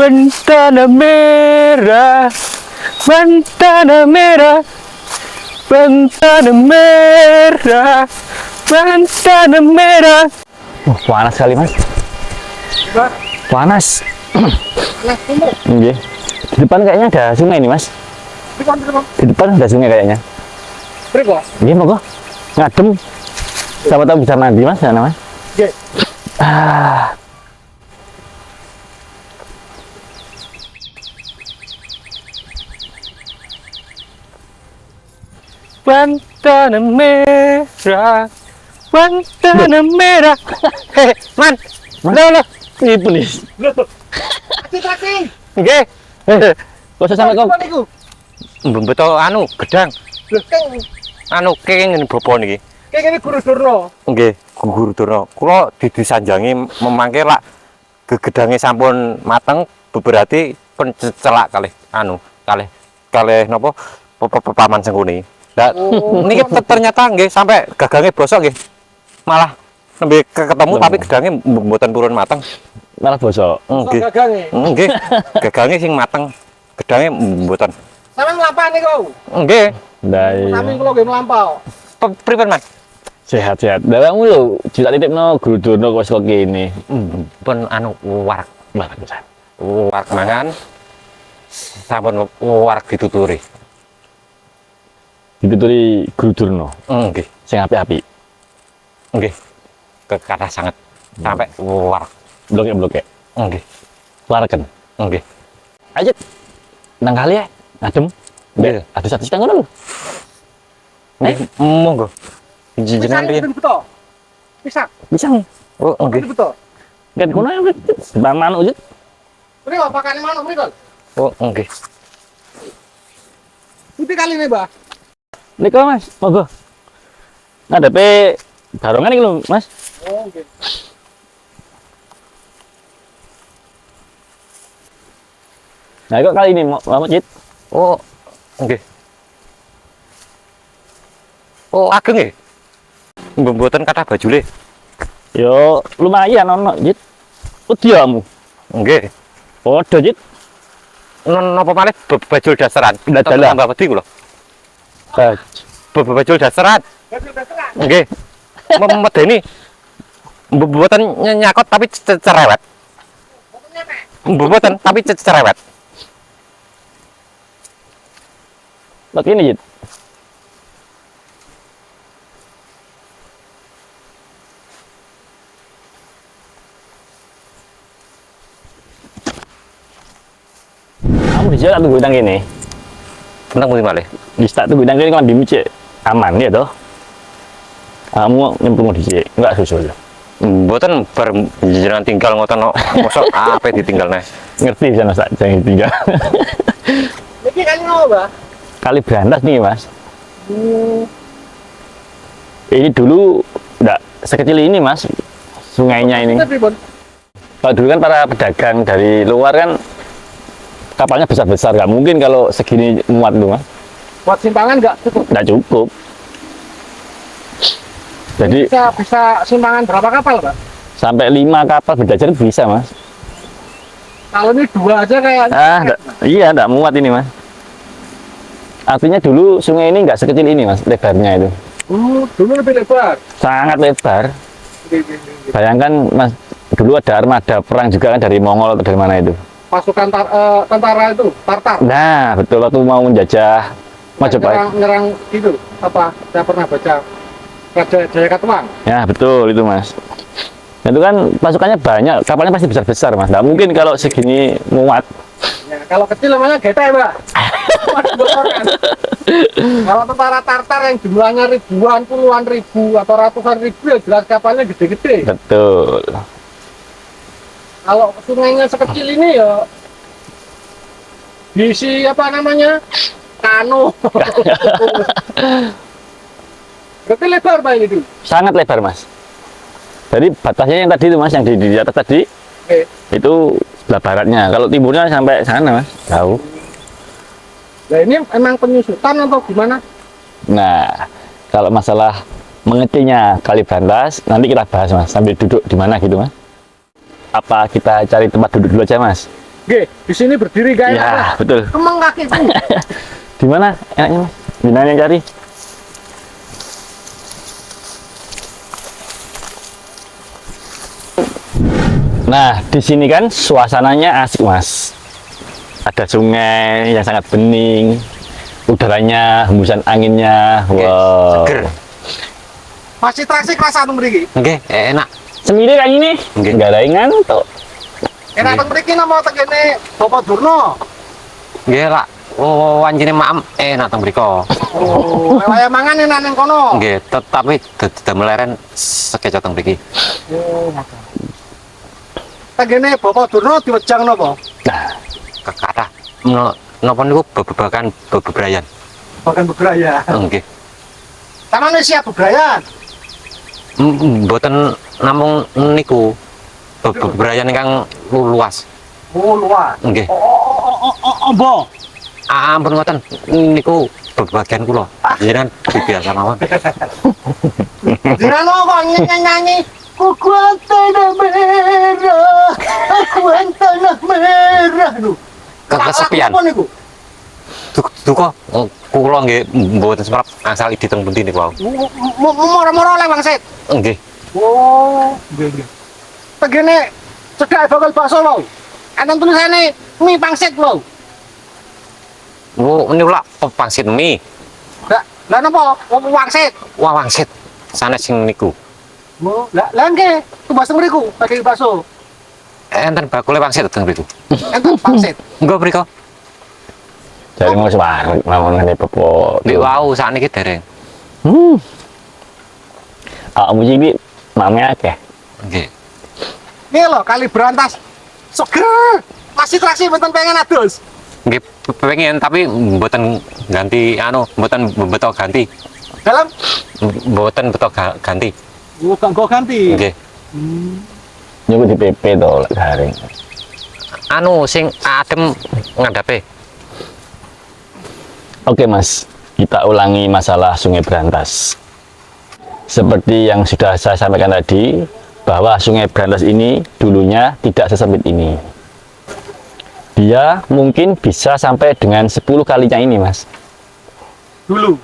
Bentana merah, bentana merah, bentana merah, bentana merah. Panas sekali mas. Panas. Iya. Di depan kayaknya ada sungai nih mas. Di depan ada sungai kayaknya. Iya mau ngadem. Siapa tahu bisa mandi mas, sana mas. Bentana merah, bentana merah. Hei, man, lo, ibu nih. Oke, kau sampai kau. Betul, anu gedang. Anu keng ini bobo nih. Keng ini Guru Durno. Oke, Guru Durno. Kalau disanjangi memangke lah gedangnya sampun mateng, berarti pencelak kali anu kali nopo paman sengkuni. Nah, ini ternyata nggih sampai gagangnya bosok nggih. Malah lebih ketemu tapi gedangnya mboten purun mateng. Malah bosok. Nggih. Nggih. Gagangnya sing mateng. Gedangnya mboten. Sampeyan mlampah niku. Nggih. Sami kula nggih mlampah. Pripun, Mas? Sehat-sehat. Dalammu lho, juta titipno Guru Durno kok kok kene. Pun anu warak banget. Warak mangan. Sampun warak dituturi. Dituturi Guru Durno. Nggih, sing apik-apik. Nggih. Kekathah sanget sampai warak. Blok-blok. Nggih. Wareken. Nggih. Ayo. Nang kali ya, adem. Nggih, adus-adus tang ngono lho. Nek monggo. Jenengan riyen. Bisa. Bisa. Oh, nggih. Betul. Kan kono ya, Bang manuk ujut. Mriko pakane manuk mriko. Oh, nggih. Putih kali ini, Mbah. Niko Mas, monggo. Ngadepe barongan iki lho, Mas. Oh, nggih. Nah, kok kali ini mau Cit? Oh, nggih. Oh, ageng nggih. Mboten kathah bajule. Yo, lumayan ono, Cit. Udiamu. Nggih. Padha, Cit. Napa malih bajul dasaran? Dalah tambah wedi kula. Bajul dasaran. Bajul dasaran. Nggih. Medeni. Mboten nyakot tapi cerewet. Mboten tapi cerewet. Begini, Jit. Kamu di tak tunggu tang ini. Tentang mesti malih. Di tak tunggu tang ini kan dimicik aman ya toh. Kamu nyemplung di sini, enggak susul. Mboten bar jenengan tinggal ngoten kok mosok ape ditinggalne. Ngerti sana sak jangan tinggal. Iki kali ngono, Mbah? Kali Brantas nih, Mas. Ini dulu enggak sekecil ini, Mas. Sungainya ini. Kalau dulu kan para pedagang dari luar kan kapalnya besar-besar, nggak mungkin kalau segini muat tuh, Mas. Buat simpangan nggak cukup? Nggak cukup. Jadi bisa simpangan berapa kapal, Pak? Sampai 5 kapal berdajar bisa, Mas. Kalau ini 2 aja kayak. Iya, nggak muat ini, Mas. Artinya dulu sungai ini nggak sekecil ini, Mas, lebarnya itu. Dulu lebih lebar. Sangat lebar. Bayangkan, Mas, dulu ada armada perang juga kan dari Mongol atau dari mana itu. Pasukan tentara itu, Tartar. Nah, betul, waktu mau menjajah Majapahit. Nyerang itu, apa? Saya pernah baca Raja Jayakatwang. Ya, betul itu, Mas. Nah, itu kan pasukannya banyak, kapalnya pasti besar-besar, Mas. Nggak mungkin kalau segini muat. Ya, kalau kecil namanya gete, Mbak. Kalau tentara Tartar yang jumlahnya ribuan, puluhan ribu, atau ratusan ribu, ya jelas kapalnya gede-gede. Betul. Kalau sungainya sekecil ini ya diisi apa namanya kano. Berarti lebar Pak ini tuh? Sangat lebar, Mas. Jadi batasnya yang tadi itu, Mas, yang di atas tadi itu sebelah baratnya. Kalau timurnya sampai sana, Mas, jauh. Nah ini emang penyusutan atau gimana? Nah, kalau masalah mengetinya Kali Brantas nanti kita bahas, Mas, sambil duduk di mana gitu, Mas. Apa kita cari tempat duduk dulu aja, Mas? Nggih, di sini berdiri gak enak. Ya, betul. Kemang kakiku. Di mana enaknya, Mas? Di mana yang cari? Nah, di sini kan suasananya asik, Mas. Ada sungai yang sangat bening, udaranya, hembusan anginnya, wow. Seger. Masih traksi kelas 1 mriki. Nggih, enak. Semiri kayak gini, Nggih. nggak ada ingan tuh. Enak teng mriki napa tegene Bapak Durno? Nggih lah. Oh, wancine maem enak teng mriko. Oh, waya mangan enak ning kono. Nggih, tetapi damel leren sekeco teng mriki. Oh, ngoten. Tegene Bapak Durno diwejang napa? Nah, Kekata napa niku bebakan bebrayan. Bahkan bebraya. Nggih. Tanane siap bebrayan. Mboten namung niku bebrayan ingkang luas. Oh, luas. Nggih. Ombo. Ampun ngoten niku bagian kula. Jenengan biasa mawon. Jenengan kok nyanyi Aku tanah merah, aku tanah merah lho. Kesepian. Apa niku? Duka kula nggih mboten semerap asal idi teng pundi niku wau. Moro-moro oleh wangsit. Nggih. Oh, nggih. Tegene cedak bakal bakso lho. Ana tulisane mie pangsit lho. Oh, niku lak pangsit mie. Lah napa? Wangsit. Wah, wangsit. Sanes sing niku. Oh, lah nggih, tumbas mriku pakai bakso. Enten bakule wangsit teng mriku. Enten pangsit. Engko mriko. jadi mau semangat, mau ngene pepo. Nek wau sakniki dereng. Kamu jadi mamnya akeh. Nggih. Ini lho kali berantas. Seger. Masih traksi mboten pengen adus. Nggih pengen tapi mboten ganti mboten beto ganti. Dalam Mboten beto ganti. gak ganti. Nggih. Nyuku di PP to lek garing. Sing adem ngadhape. Oke Mas, kita ulangi masalah Sungai Brantas. Seperti yang sudah saya sampaikan tadi, bahwa Sungai Brantas ini dulunya tidak sesempit ini. Dia mungkin bisa sampai dengan 10 kalinya ini, Mas. Dulu.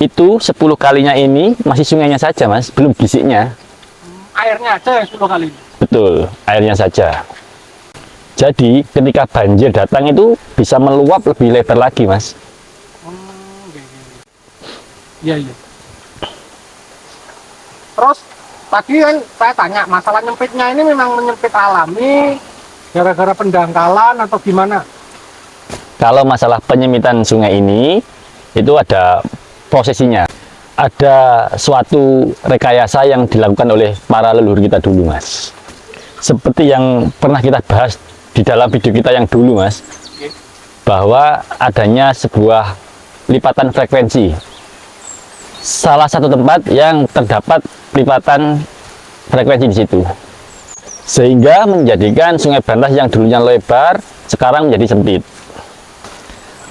Itu 10 kalinya ini masih sungainya saja, Mas, belum bisiknya. Airnya aja yang 10 kali. Betul, airnya saja. Jadi, ketika banjir datang itu bisa meluap lebih lebar lagi, Mas. Iya. Terus tadi kan saya tanya masalah nyempitnya ini memang menyempit alami gara-gara pendangkalan atau gimana? Kalau masalah penyempitan sungai ini, itu ada prosesinya. Ada suatu rekayasa yang dilakukan oleh para leluhur kita dulu, Mas. Seperti yang pernah kita bahas di dalam video kita yang dulu, Mas, bahwa adanya sebuah lipatan frekuensi. Salah satu tempat yang terdapat lipatan frekuensi di situ, sehingga menjadikan Sungai Brantas yang dulunya lebar sekarang menjadi sempit.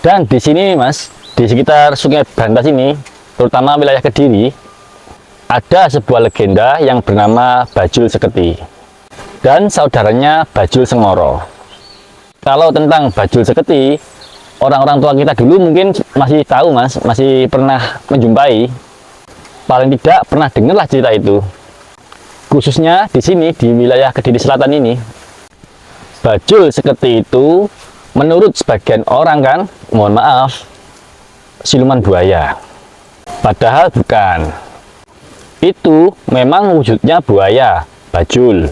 Dan di sini, Mas, di sekitar Sungai Brantas ini, terutama wilayah Kediri, ada sebuah legenda yang bernama Bajul Seketi dan saudaranya Bajul Sengoro. Kalau tentang Bajul Seketi, orang-orang tua kita dulu mungkin masih tahu, Mas, masih pernah menjumpai, paling tidak pernah dengarlah cerita itu. Khususnya di sini, di wilayah Kediri Selatan ini, Bajul Seketi itu menurut sebagian orang kan, mohon maaf, siluman buaya. Padahal bukan. Itu memang wujudnya buaya, bajul.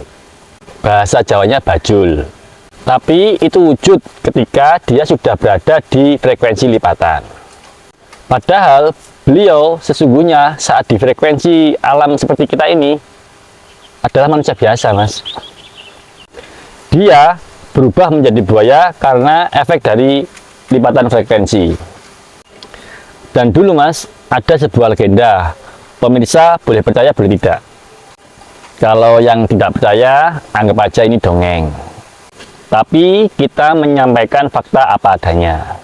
Bahasa Jawanya bajul. Tapi itu wujud ketika dia sudah berada di frekuensi lipatan. Padahal beliau sesungguhnya saat di frekuensi alam seperti kita ini adalah manusia biasa, Mas. Dia berubah menjadi buaya karena efek dari lipatan frekuensi. Dan dulu, Mas, ada sebuah legenda. Pemirsa boleh percaya, boleh tidak. Kalau yang tidak percaya, anggap aja ini dongeng. Tapi kita menyampaikan fakta apa adanya.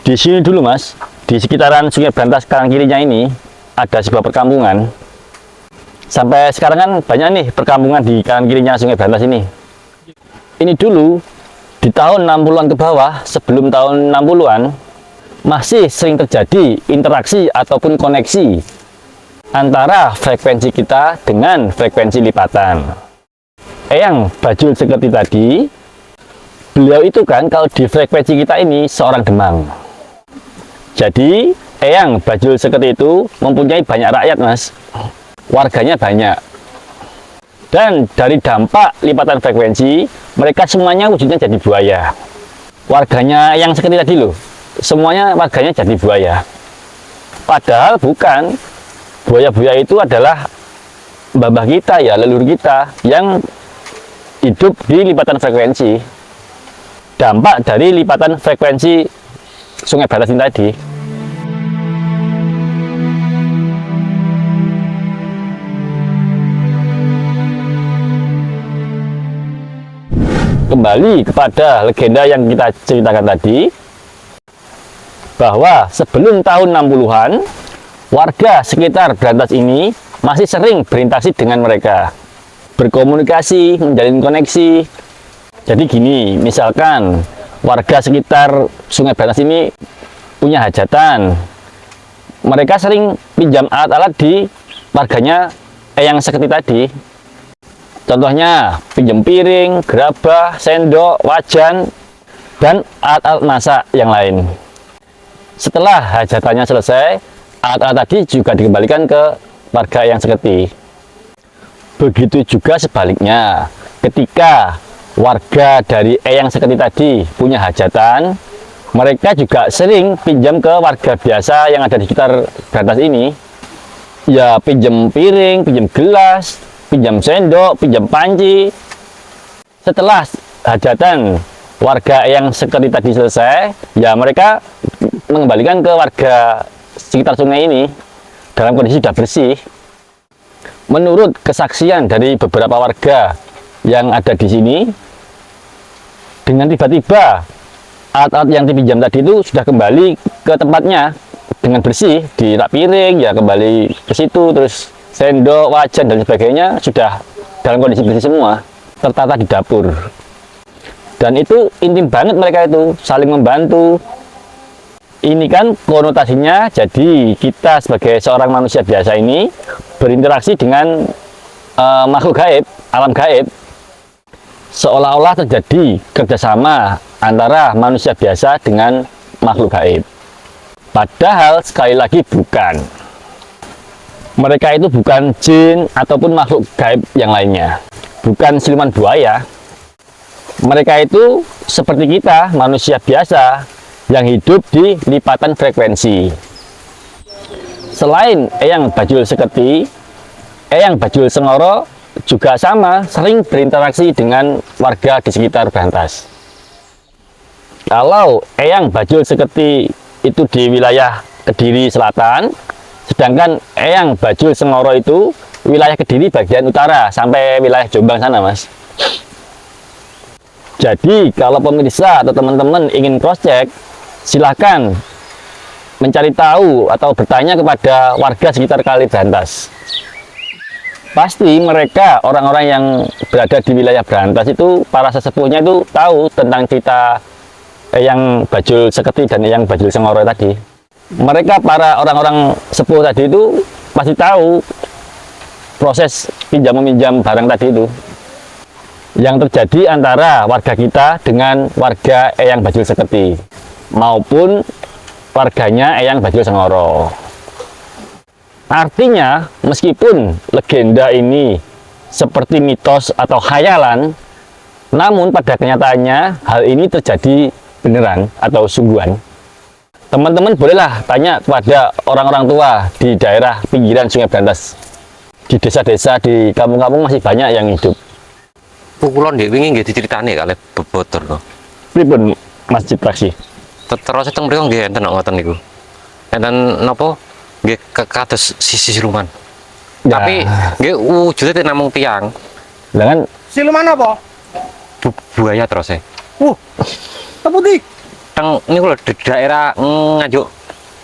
Di sini dulu, Mas, di sekitaran Sungai Brantas kanan kirinya ini ada sebuah perkampungan. Sampai sekarang kan banyak nih perkampungan di kanan kirinya Sungai Brantas ini. ini dulu, di tahun 60-an ke bawah, sebelum tahun 60-an, masih sering terjadi interaksi ataupun koneksi antara frekuensi kita dengan frekuensi lipatan. Eyang Bajul Seketi tadi, beliau itu kan kalau di frekuensi kita ini seorang demang. Jadi Eyang Bajul Seketi itu mempunyai banyak rakyat, Mas. Warganya banyak. Dan dari dampak lipatan frekuensi, mereka semuanya wujudnya jadi buaya. Warganya Eyang Seketi tadi loh, semuanya warganya jadi buaya. Padahal bukan. Buaya-buaya itu adalah mbah-mbah kita ya, leluhur kita yang hidup di lipatan frekuensi. Dampak dari lipatan frekuensi Sungai Batas ini tadi. Kembali kepada legenda yang kita ceritakan tadi, bahwa sebelum tahun 60-an, warga sekitar Brantas ini masih sering berinteraksi dengan mereka, berkomunikasi, menjalin koneksi. Jadi gini, misalkan warga sekitar Sungai Brantas ini punya hajatan, mereka sering pinjam alat-alat di warganya Eyang Seketi tadi. Contohnya pinjam piring, gerabah, sendok, wajan, dan alat-alat masak yang lain. Setelah hajatannya selesai, alat-alat tadi juga dikembalikan ke warga Eyang Seketi. Begitu juga sebaliknya, ketika warga dari Eyang Seketi tadi punya hajatan, mereka juga sering pinjam ke warga biasa yang ada di sekitar Brantas ini. Ya, pinjam piring, pinjam gelas, pinjam sendok, pinjam panci. Setelah hajatan warga Eyang Seketi tadi selesai, ya mereka mengembalikan ke warga sekitar sungai ini dalam kondisi sudah bersih. Menurut kesaksian dari beberapa warga yang ada di sini, dengan tiba-tiba alat-alat yang dipinjam tadi itu sudah kembali ke tempatnya dengan bersih, di rak piring ya kembali ke situ, terus sendok, wajan dan sebagainya sudah dalam kondisi bersih semua, tertata di dapur. Dan itu intim banget, mereka itu saling membantu. Ini kan konotasinya, jadi kita sebagai seorang manusia biasa ini berinteraksi dengan makhluk gaib, alam gaib. Seolah-olah terjadi kerjasama antara manusia biasa dengan makhluk gaib. Padahal sekali lagi bukan. Mereka itu bukan jin ataupun makhluk gaib yang lainnya. Bukan siluman buaya. Mereka itu seperti kita, manusia biasa yang hidup di lipatan frekuensi. Selain Eyang Bajul Seketi, Eyang Bajul Sengoro juga sama, sering berinteraksi dengan warga di sekitar Brantas. Kalau Eyang Bajul Seketi itu di wilayah Kediri Selatan, sedangkan Eyang Bajul Sengoro itu wilayah Kediri bagian utara sampai wilayah Jombang sana, Mas. Jadi kalau pemirsa atau teman-teman ingin cross check, silakan mencari tahu atau bertanya kepada warga sekitar Kali Brantas. Pasti mereka, orang-orang yang berada di wilayah Brantas itu, para sesepuhnya itu tahu tentang cerita Eyang Bajul Seketi dan Eyang Bajul Sengoro tadi. Mereka, para orang-orang sepuh tadi itu pasti tahu proses pinjam-meminjam barang tadi itu yang terjadi antara warga kita dengan warga Eyang Bajul Seketi maupun warganya Eyang Bajul Sengoro. Artinya, meskipun legenda ini seperti mitos atau khayalan, namun pada kenyataannya hal ini terjadi beneran atau sungguhan. Teman-teman bolehlah tanya kepada orang-orang tua di daerah pinggiran Sungai Brantas. Di desa-desa, di kampung-kampung masih banyak yang hidup. Pukulan dek wingi nggih diceritani kalih beboter kok. Pripun Mas Citraksi? Terus teng mriko nggih enten ngoten niku. Enten napa nggih kados sisi siluman. Ya. Tapi nggih wujude namung tiang. Lah kan Siluman apa? Buaya terus e. Apa di? Teng niku lho di daerah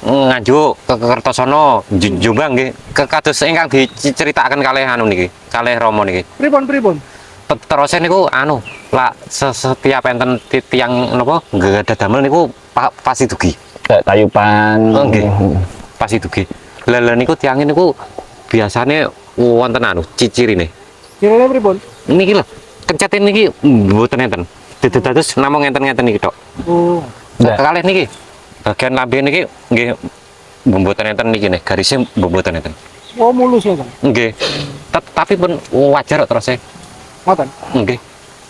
Nganjuk ke Kertosono Jombang nggih kados ingkang diceritaken kalih anu niki, kalih Rama niki. Pripun? terus niku anu lah setiap enten tiang napa nggak ada damel niku pasti dugi. Kayak tayupan. Oh, nggih. Pasti dugi. Lah niku tiangin niku biasane wonten anu cicirine. Cirine pripun? Niki lho, kencetin niki mboten enten. Dados namung enten-enten niki tok. Oh. Nggak. Kalih niki bagian lambe niki nggih mboten enten niki nih, garisnya mboten enten. Oh, mulus ya, Bang. Nggih. Tapi pun wajar kok terus e. Ngoten. Nggih.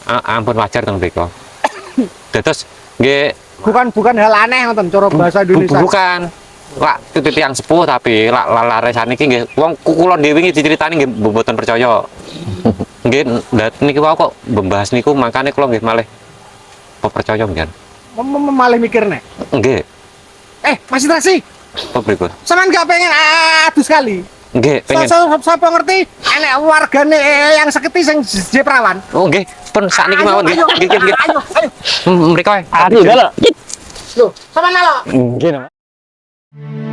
Ampun wajar teng mriko. Dados nggih Bukan hal aneh ngoten cara bahasa Indonesia. bukan. Lak tiang sepuh tapi lak laresan iki nggih wong kula dhewe iki diceritani nggih mboten percaya. Nggih, niki wae kok membahas niku makane kula nggih malih percaya nggih. Malih mikir nek. Nggih. Mas Trasi, Apa berikut? sampean gak pengen adu sekali? Nggih, pengen. Sapa ngerti enek wargane yang seketi sing je perawan. Oh nggih, pun sakniki mawon nggih. Nggih, nggih. Ayo. Mriko ae. Aku udah loh. Loh, sampean nalo. Nggih, Mas.